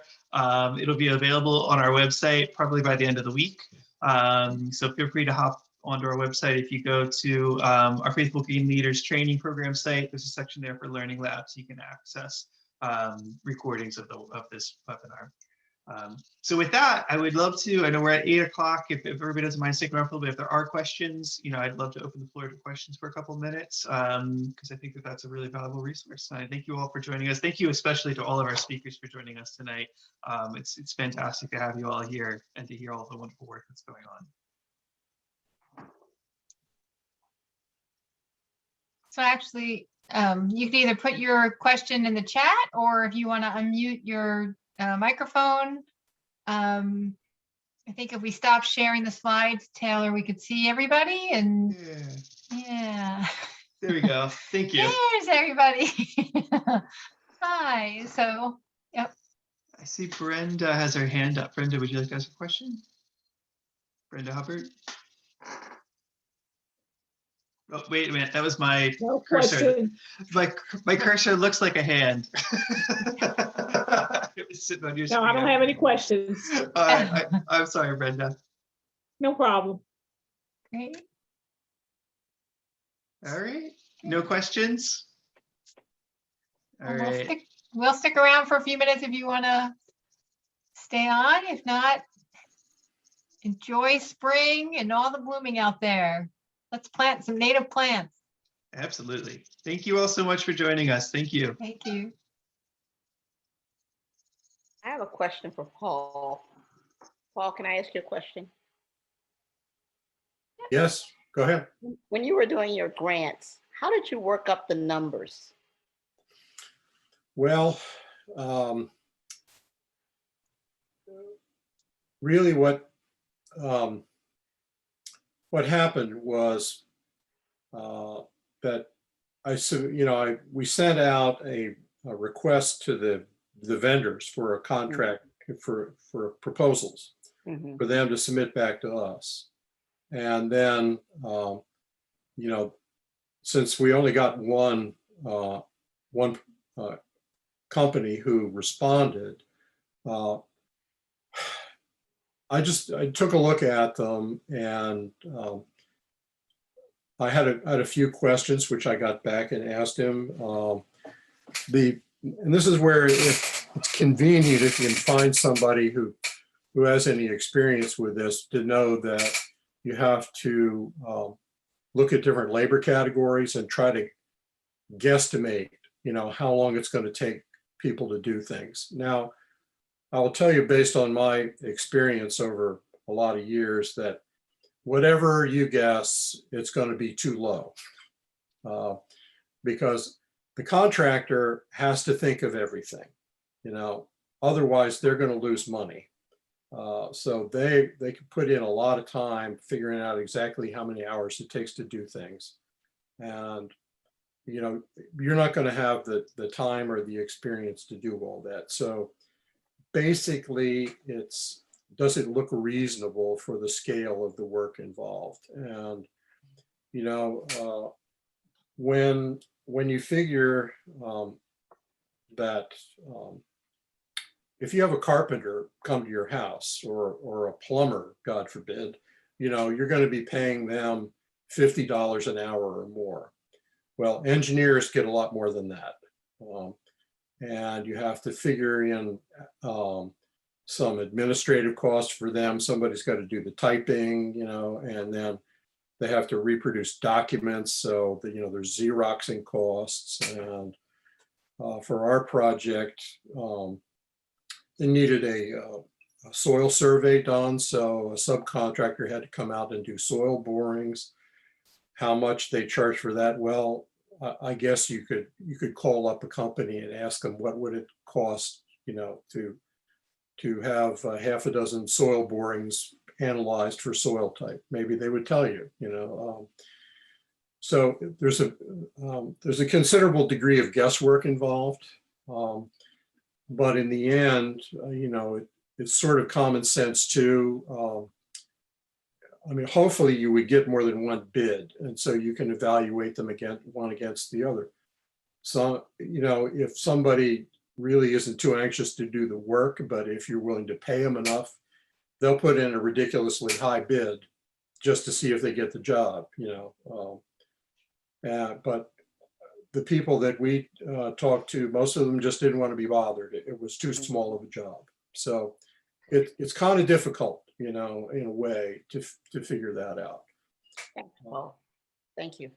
Speaker 1: It'll be available on our website probably by the end of the week. So feel free to hop onto our website. If you go to our Faithful Green Leaders Training Program site, there's a section there for Learning Labs. You can access recordings of this webinar. So with that, I would love to, I know we're at 8 o'clock. If everybody doesn't mind sticking around for a little bit, if there are questions, I'd love to open the floor to questions for a couple of minutes, because I think that that's a really valuable resource. And I thank you all for joining us. Thank you especially to all of our speakers for joining us tonight. It's fantastic to have you all here and to hear all the wonderful work that's going on.
Speaker 3: So actually, you can either put your question in the chat, or if you want to unmute your microphone. I think if we stop sharing the slides, Taylor, we could see everybody, and yeah.
Speaker 1: There we go. Thank you.
Speaker 3: There's everybody. Hi. So, yep.
Speaker 1: I see Brenda has her hand up. Brenda, would you like to ask a question? Brenda Hubbard. Oh, wait a minute. That was my cursor. My cursor looks like a hand. It was sitting on your screen.
Speaker 8: No, I don't have any questions.
Speaker 1: I'm sorry, Brenda.
Speaker 8: No problem.
Speaker 3: Great.
Speaker 1: All right. No questions? All
Speaker 3: And
Speaker 1: right.
Speaker 3: We'll stick around for a few minutes if you want to stay on. If not, enjoy spring and all the blooming out there. Let's plant some native plants.
Speaker 1: Absolutely. Thank you all so much for joining us. Thank you.
Speaker 3: Thank you.
Speaker 7: I have a question for Paul. Paul, can I ask you a question?
Speaker 6: Yes, go ahead.
Speaker 7: When you were doing your grants, how did you work up the numbers?
Speaker 6: Well, really what happened was that we sent out a request to the vendors for a contract for proposals
Speaker 7: Mhm.
Speaker 6: for them to submit back to us. And then, since we only got one company who responded, I took a look at them, and I had a few questions which I got back and asked him. And this is where it's convenient if you can find somebody who has any experience with this, to know that you have to look at different labor categories and try to guesstimate, how long it's going to take people to do things. Now, I will tell you, based on my experience over a lot of years, that whatever you guess, it's going to be too low, because the contractor has to think of everything, otherwise they're going to lose money. So they can put in a lot of time figuring out exactly how many hours it takes to do things. And, you're not going to have the time or the experience to do all that. So basically, does it look reasonable for the scale of the work involved? And, when you figure that if you have a carpenter come to your house, or a plumber, God forbid, you're going to be paying them $50 an hour or more. Well, engineers get a lot more than that. And you have to figure in some administrative costs for them. Somebody's got to do the typing, and then they have to reproduce documents. So that, there's Xeroxing costs. And for our project, they needed a soil survey done. So a subcontractor had to come out and do soil borings. How much they charge for that? Well, I guess you could call up a company and ask them what would it cost, to have half a dozen soil borings analyzed for soil type. Maybe they would tell you, So there's a considerable degree of guesswork involved, but in the end, it's sort of common sense too. Hopefully you would get more than one bid, and so you can evaluate them one against the other. So, if somebody really isn't too anxious to do the work, but if you're willing to pay them enough, they'll put in a ridiculously high bid just to see if they get the job, but the people that we talked to, most of them just didn't want to be bothered. It was too small of a job. So it's kind of difficult, you know, in a way to figure that out.
Speaker 7: Yeah, well, thank you.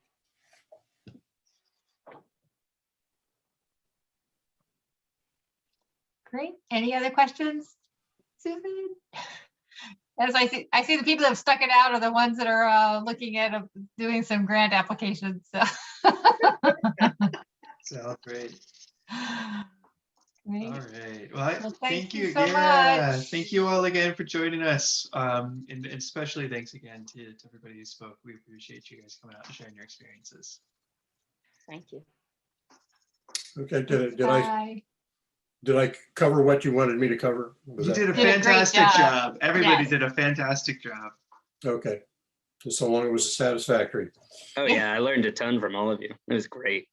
Speaker 3: Great. Any other questions? Susan? As I see the people that have stuck it out are the ones that are looking at doing some grant applications. So.
Speaker 1: So great.
Speaker 3: Great.
Speaker 1: All right. Well,
Speaker 3: Well, thank
Speaker 1: thank
Speaker 3: you
Speaker 1: you.
Speaker 3: so
Speaker 1: Yeah.
Speaker 3: much.
Speaker 1: Thank you all again for joining us. And especially thanks again to everybody who spoke. We appreciate you guys coming out and sharing your experiences.
Speaker 7: Thank you.
Speaker 6: Okay,
Speaker 3: Bye.
Speaker 6: did I cover what you wanted me to cover? Was
Speaker 1: You
Speaker 6: that-
Speaker 1: did a
Speaker 3: Did a great
Speaker 1: fantastic
Speaker 3: job.
Speaker 1: job. Everybody
Speaker 3: Yes.
Speaker 1: did a fantastic job.
Speaker 6: Okay, so long as it was satisfactory.
Speaker 9: Oh yeah, I learned a ton from all of you. It was great.